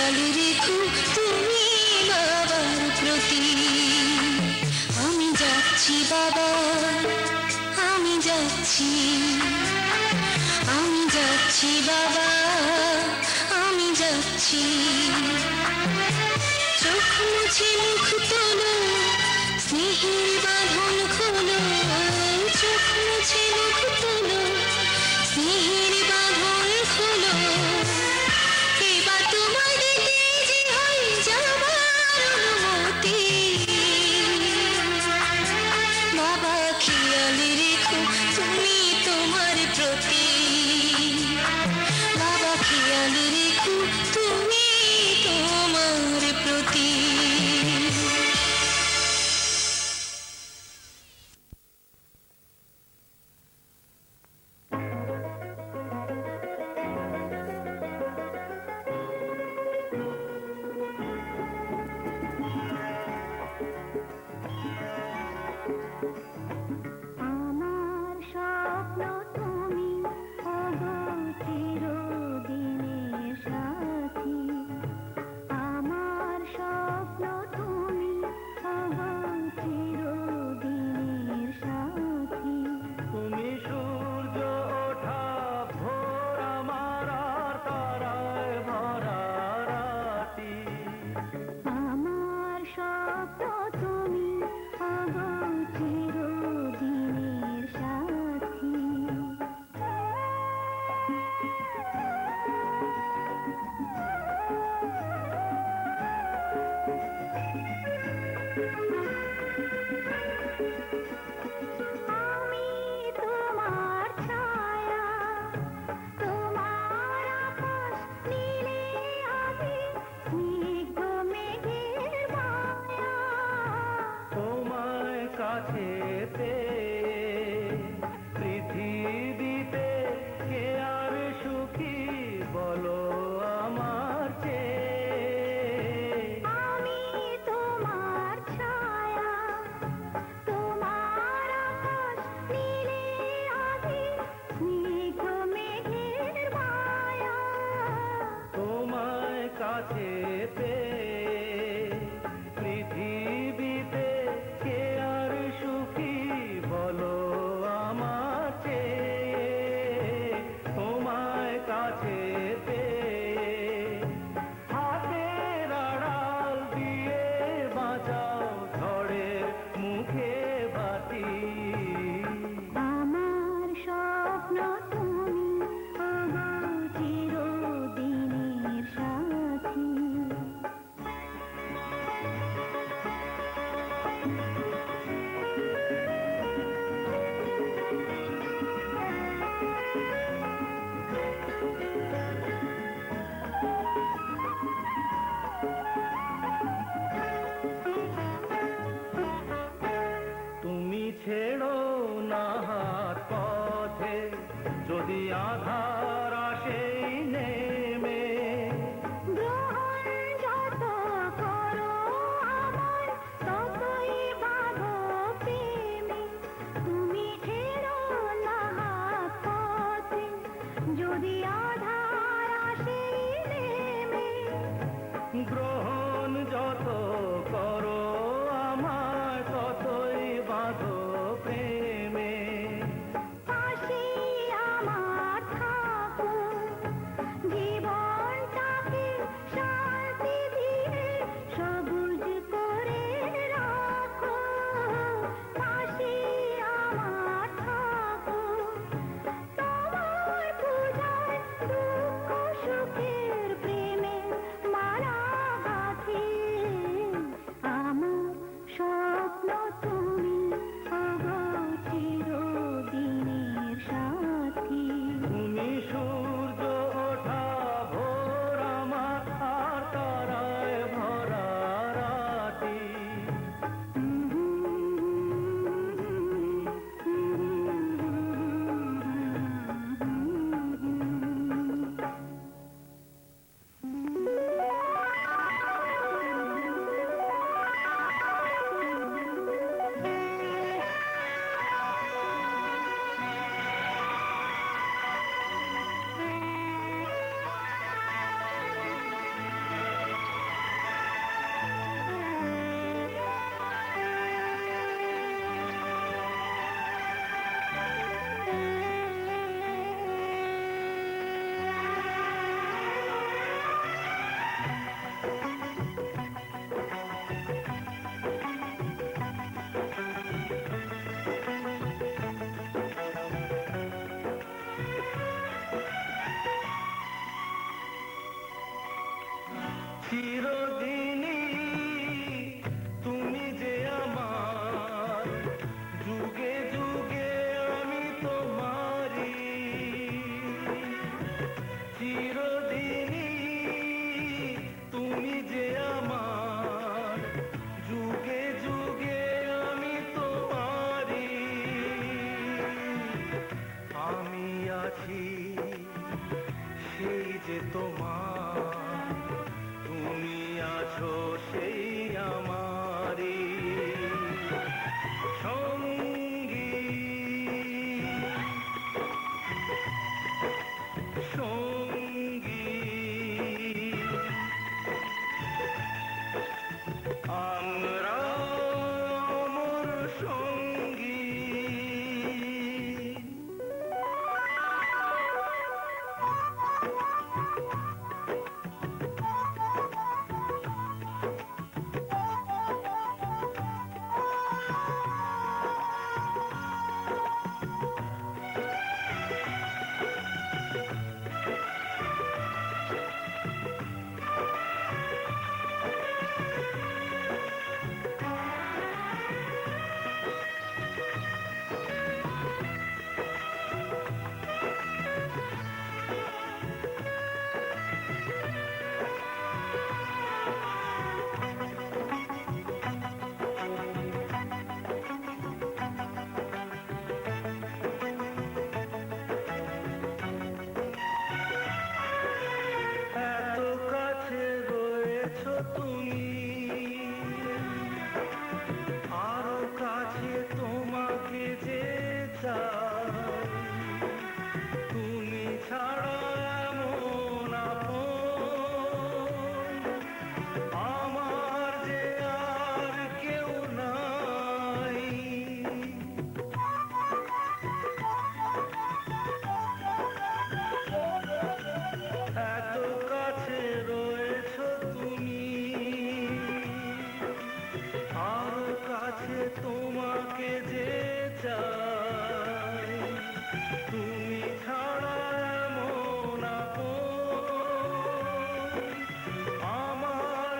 খেয়াল রেখো তুমি বাবার প্রতি। আমি যাচ্ছি বাবা, আমি যাচ্ছি, আমি যাচ্ছি বাবা, আমি যাচ্ছি। চোখ মুছে মুখ তোলো, স্নেহের বাঁধন খোলো। চোখ মুছে মুখ তোলো, স্নেহের বাঁধন খোলো। এবার তোমার ডেকে যে হয় যাবার অনুমতি। বাবা খেয়াল রেখো তুমি তোমার প্রতি। বাবা খেয়াল রেখো তুমি তোমার প্রতি। আমার স্বপ্ন তুমি ওগো চিরদিনের সাথী। আমার স্বপ্ন তুমি ওগো চিরদিনের সাথী। তুমি সূর্য ওঠা ভোর আমার আর তারায় ভরা রাতি। আমার স্বপ্ন তুমি ওগো চিরদিনের সাথী। আমি তোমার ছায়া, তোমার আকাশ নীলে আমি স্নিগ্ধ মেঘের মায়া। তোমায় কাছে পেয়ে পৃথিবীতে কে আর সুখী বলো আমার চেয়ে। আমি তোমার ছায়া, তোমার আকাশ নীলে আমি স্নিগ্ধ মেঘের মায়া। তোমায় কাছে পেয়ে পৃথিবীতে কে আর সুখী বলো আমার চেয়ে। তোমায় কাছে পেয়ে হাতের আড়াল দিয়ে বাঁচাও ঝড়ের মুখে বাতি। আমার স্বপ্ন তুমি ওগো চিরদিনের সাথী। চিরদিনই তুমি যে আমার, যুগে যুগে আমি তোমারি। চিরদিনই তুমি যে আমার, যুগে যুগে আমি তোমারি। আমি আছি সেই যে তোমার, তুমি আছো সেই আমারি সঙ্গী। সঙ্গী আমরা অমর সঙ্গী। এত কাছে রয়েছো তুমি, আরো কাছে তোমাকে যে চাই। তুমি ছাড়া এমন আপন আমার যে আর কেউ নাই। এত কাছে রয়েছো তুমি, আরো কাছে তোমাকে যে চাই। তুমি ছাড়া এমন আপন আমার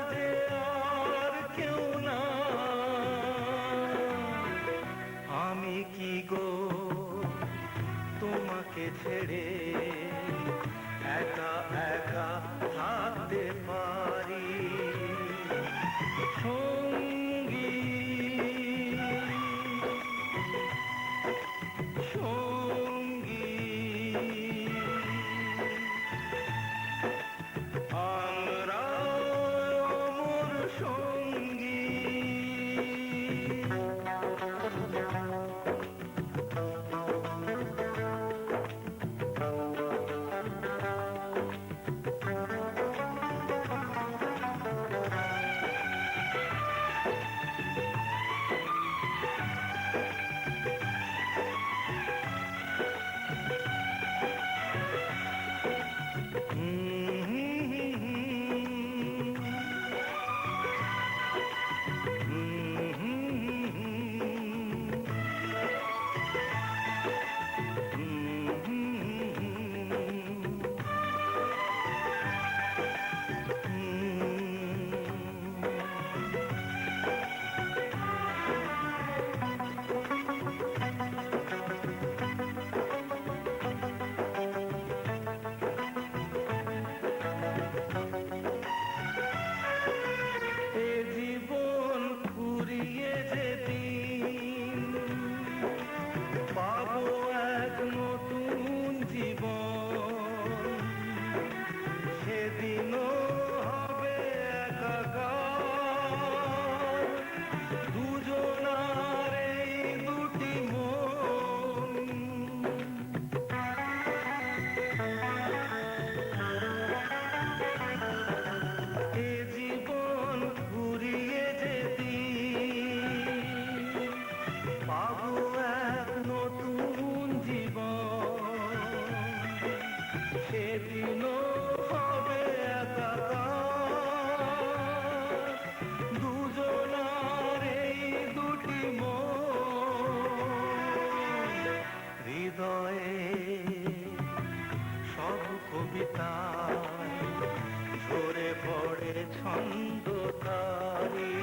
ছন্দ তারি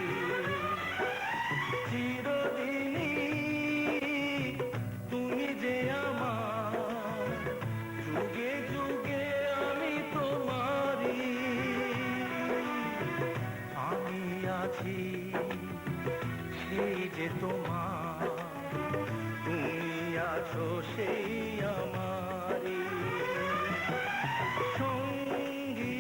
চিরদিনই তুমি যে আমার যুগে যুগে আমি তোমারি আমি আছি সেই যে তোমার তুমি আছো সেই আমারি সঙ্গী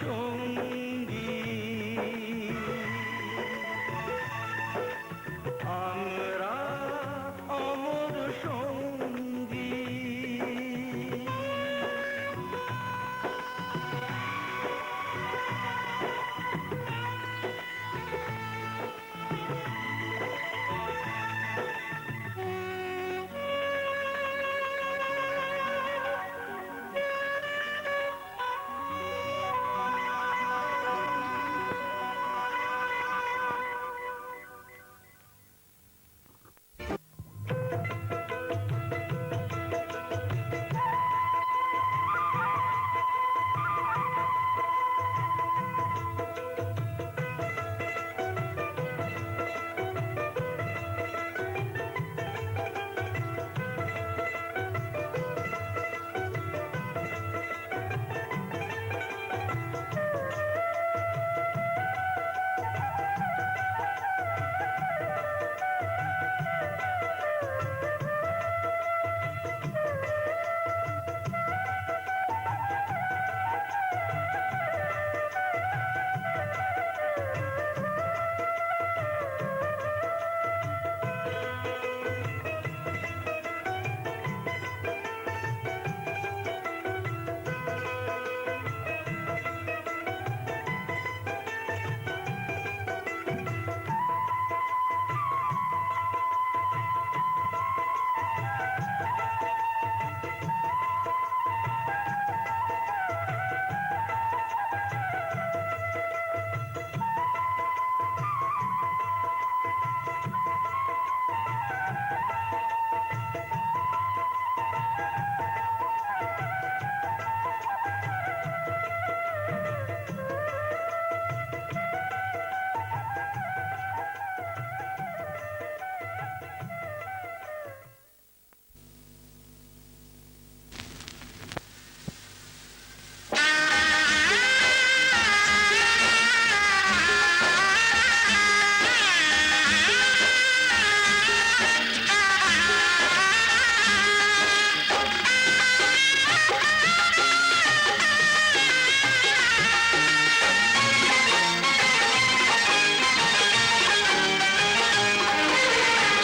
সঙ্গী আমরা অমর সঙ্গী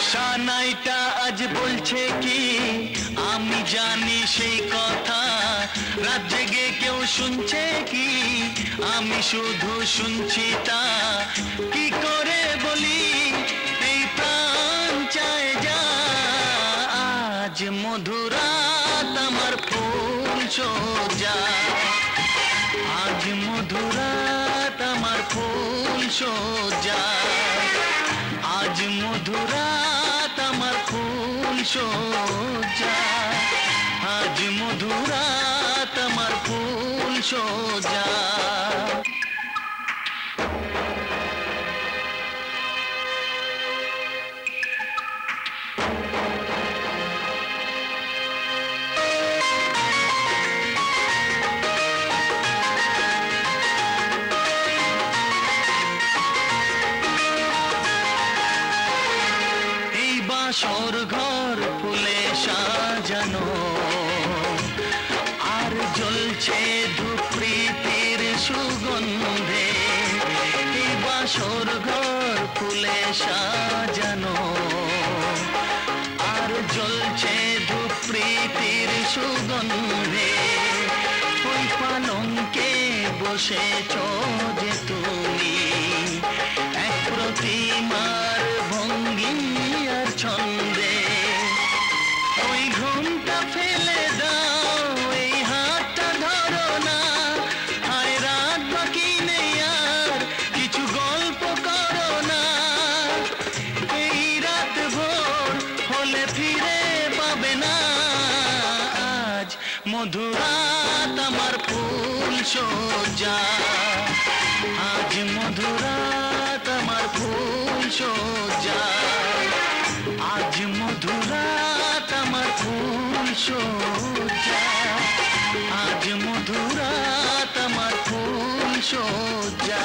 সানাইটা আজ বলছে কি আমি জানি সেই কথা রাত জেগে কেউ শুনছে কি আমি শুধু শুনছি তা কি করে বলি এই প্রাণ চায় যা আজ মধুরাত আমার ফুল সোজা আজ মধুরাত আমার ফুল সোজা আজ মধুরাত আমার ফুল সোজা আজ মধুরাত আমার ফুল সোজা বাসর ঘর ফুলে সাজানো আর জ্বলছে ধূপ প্রীতির সুগন্ধে এই বাসর ঘর ফুলে সাজানো আর জ্বলছে ধূপ প্রীতির সুগন্ধে ওই পালঙ্কে বসেছ যে তুমি এক প্রতিমার ভঙ্গি আর ছন্দে ওই ঘুমটা ফেলে দাও এই হাতটা ধরো না হায় রাত বাকি নেই আর কিছু গল্প করো না এই রাত ভোর হলে ফিরে পাবে না আজ মধুরাত আমার সজ্জা আজ মধুরাত আমার ফুল সজ্জা আজ মধুরাত আমার ফুল সজ্জা আজ মধুরাত আমার ফুল সজ্জা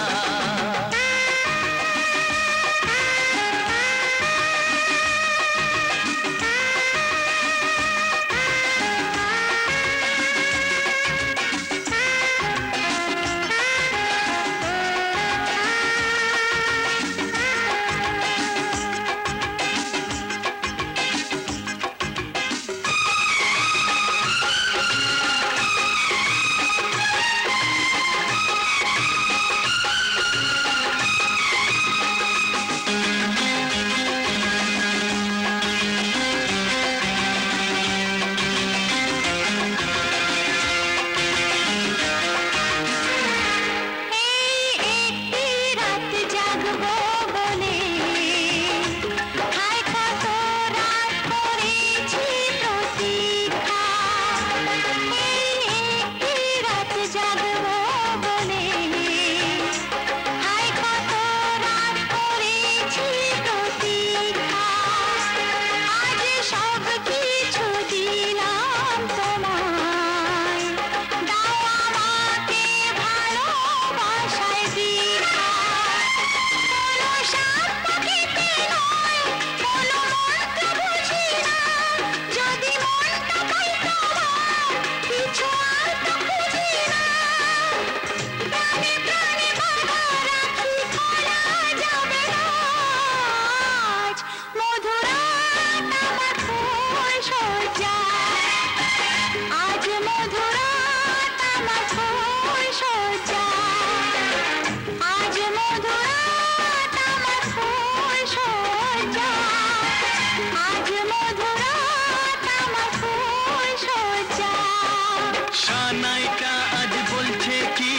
সানাইটা আজ বলছে কি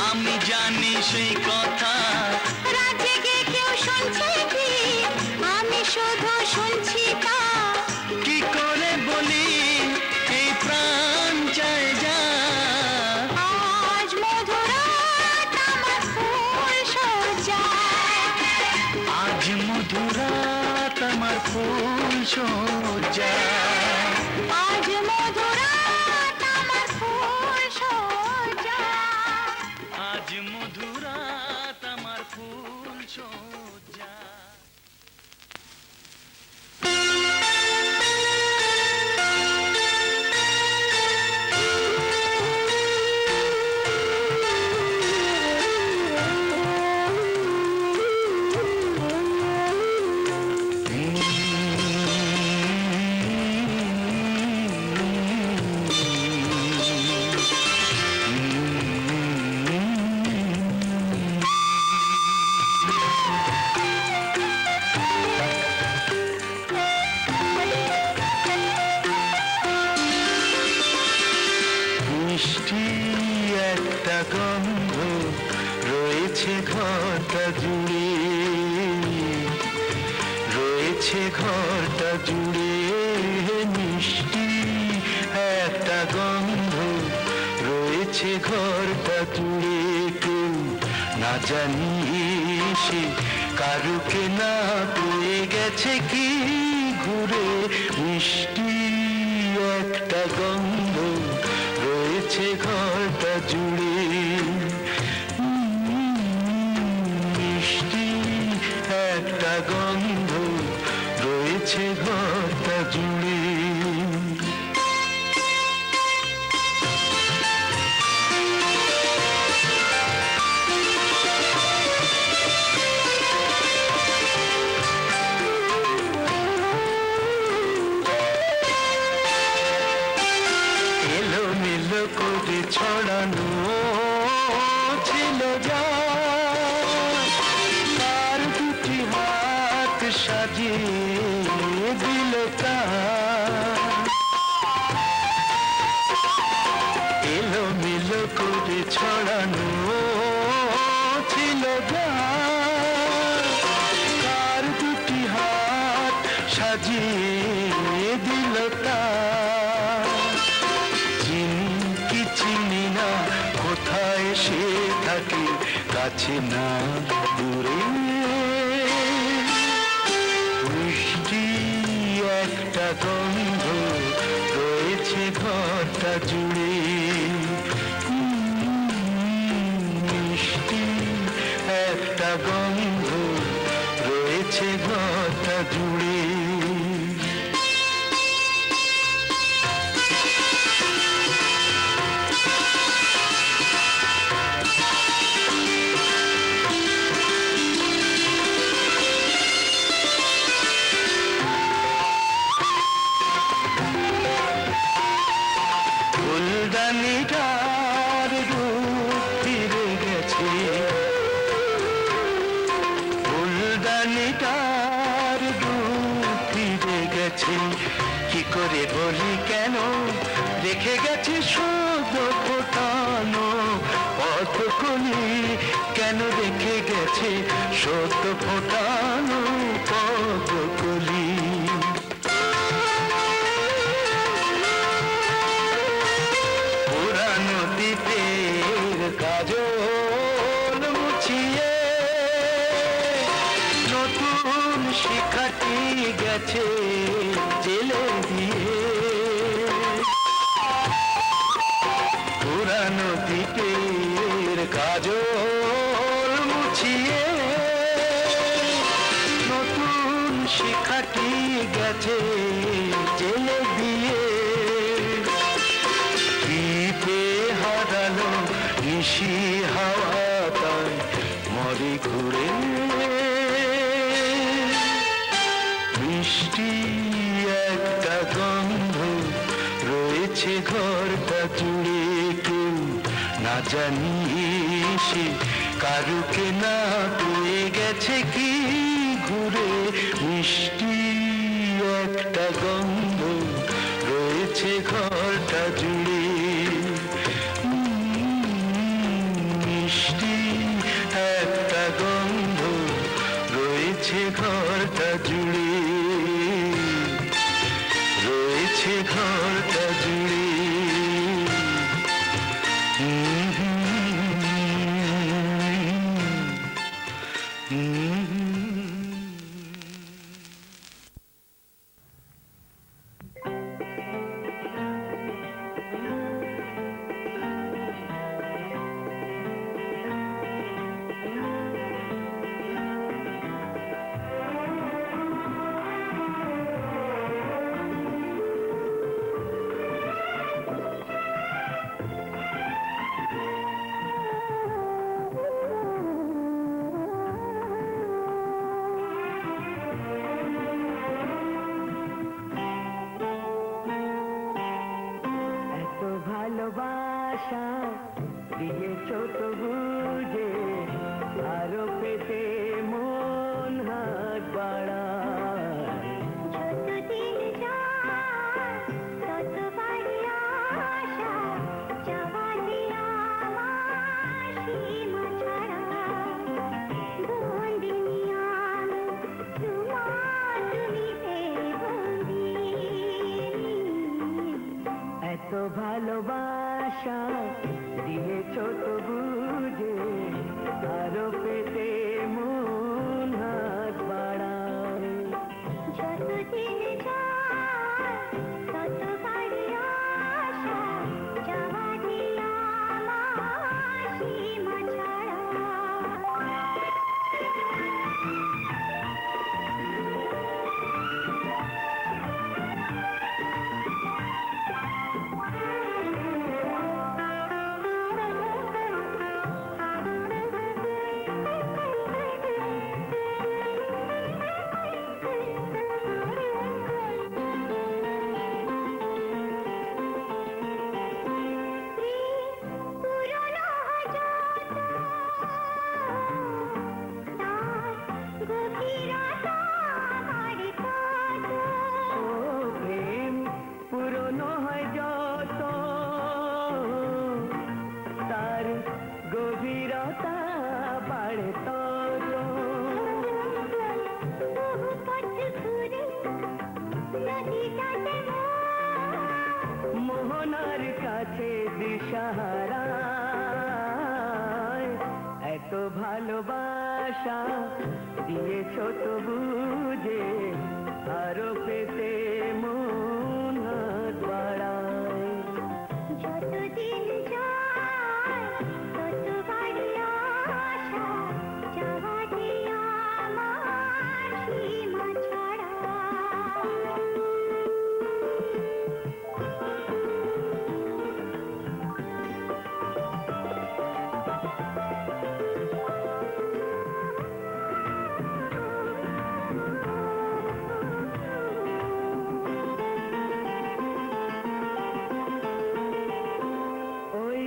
আমি জানি সেই কথা রাতে গিয়ে কেউ শুনছে কি আমি শুধু শুনছি তা কি করে বলি এই প্রাণ চায় যা আজ মধুরাত আমার ফুল সজ্জা আজ মধুরাত আমার ফুল সজ্জা আজ মধুরাত আমার ফুল সজ্জা আজ মধুরাত আমার ফুল সজ্জা মিষ্টি একটা গন্ধ রয়েছে ঘরটা জুড়ে রয়েছে ঘরটা জুড়ে মিষ্টি একটা গন্ধ রয়েছে ঘরটা জুড়ে কেউ না জানিয়ে সে কারুকে না পেয়ে গেছে কি ঘুরে মিষ্টি একটা গন্ধ রয়েছে ঘরটা জুড়ে মিষ্টি একটা গন্ধ রয়েছে ঘরটা জুড়ে এলোমেলো করে ছড়ানো ছিল যা তার দুটি হাত সাজিয়ে দিল তার এলোমেলো করে ছড়ানো ছিল যা তার দুটি হাত সাজিয়ে দিল তার চিনি কি চিনি না কোথা এসে থাকি কাছে না দূরে। মিষ্টি একটা গন্ধ রয়েছে ঘরটা জুড়ে। মিষ্টি একটা গন্ধ রয়েছে ঘরটা জুড়ে। ফুলদানিটার রূপ ফিরে গেছে, ফুলদানিটার রূপ ফিরে গেছে। কি করে বলি কেন রেখে গেছে শুদ্ধ ফোটানো পথকলি, কেন রেখে গেছে সদ্য ফোটানো পথকলি। পুরানো দ্বীপের কাজল মুছিয়ে নতুন শিখাটি গেছে জেলে দিয়ে। পুরানো দ্বীপের কাজল মুছিয়ে নতুন শিখাটি গেছে জেলে দিয়ে। দ্বীপে হারালো নিশি হাওয়া তাই মরে ঘুরে। মিষ্টি একটা গন্ধ রয়েছে ঘরটা জুড়ে, কেউ না জানিয়ে সে কারুকে না পেয়ে গেছে কি ঘুরে। মিষ্টি একটা গন্ধ রয়েছে ঘরটা জুড়ে। মিষ্টি একটা গন্ধ রয়েছে ঘরটা জুড়ে, রয়েছে ঘরটা জুড়ে। ভালোবাসা দিয়েছ তো বুঝে, আরো পেতে মন হাত বাড়ায়। যতদিন যায় ততবারই আশা, যাওয়ারই আমার সীমা ছাড়া। বন্দিনী আমি তোমার, তুমিতে বন্দি। এত ভালোবাসা দিয়েছ তো বুঝে, আরো পেতে মন হাত বাড়ায়। যতদিন যায় ততবারই আশা, যাওয়ারই আমার সীমা ছাড়া। এত ভালোবাসা দিয়েছো তো বুঝে আরো পেতে মন হাত বাড়ায়। যতদিন যায় তত বাড়ি আশা, যাওয়া যে আমার সীমা ছাড়া। ওই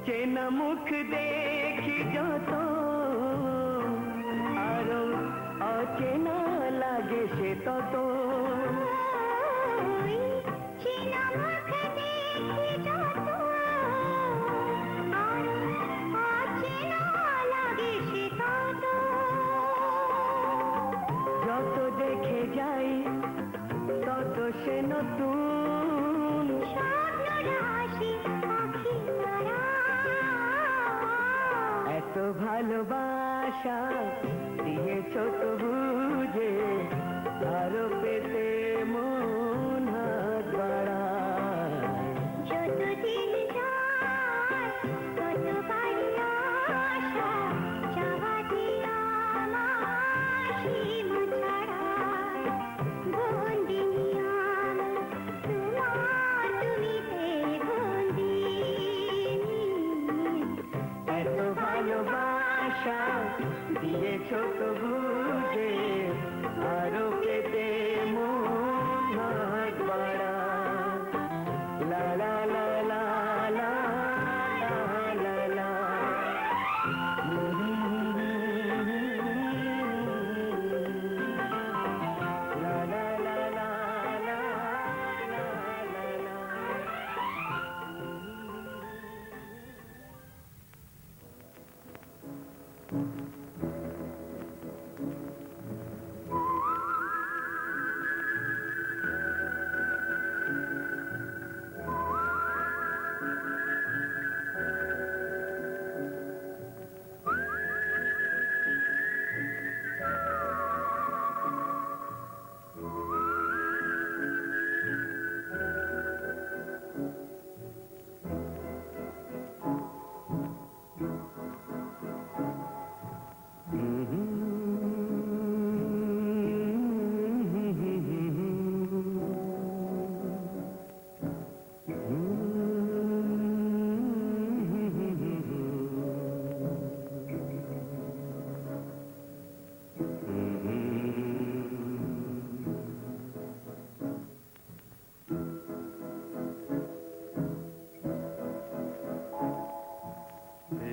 চেনা মুখ দেখি যত আরো অচেনা লাগে সে তত। ওই চেনা মুখ দেখি যত, আর অচেনা লাগে সে তত। যত দেখে যাই তত সে নতুন। স্বপ্ন রাশি পাখি তারা, এত ভালোবাসা দিয়েছো তো বুঝে আরো পেতে মন হাত বাড়ায়। যতদিন যায় তত বাড়ি আশা, যাওয়া যে আমার সীমা ছাড়া। বন্দিনী আমি তোমার, তুমিতে বন্দিনী। এত ভালোবাসা দিয়েছো তো বুঝে আরো পেতে মন হাত বাড়ায়। লা লা লা লা লা লা লা লা। লা লা লা লা লা লা লা।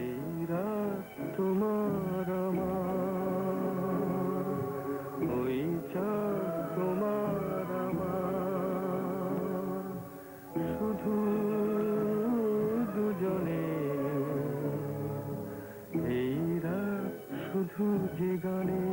এই রাত তোমার আমার, ওই চাঁদ তোমার আমার, শুধু দুজনে এই রাত শুধু যে গানে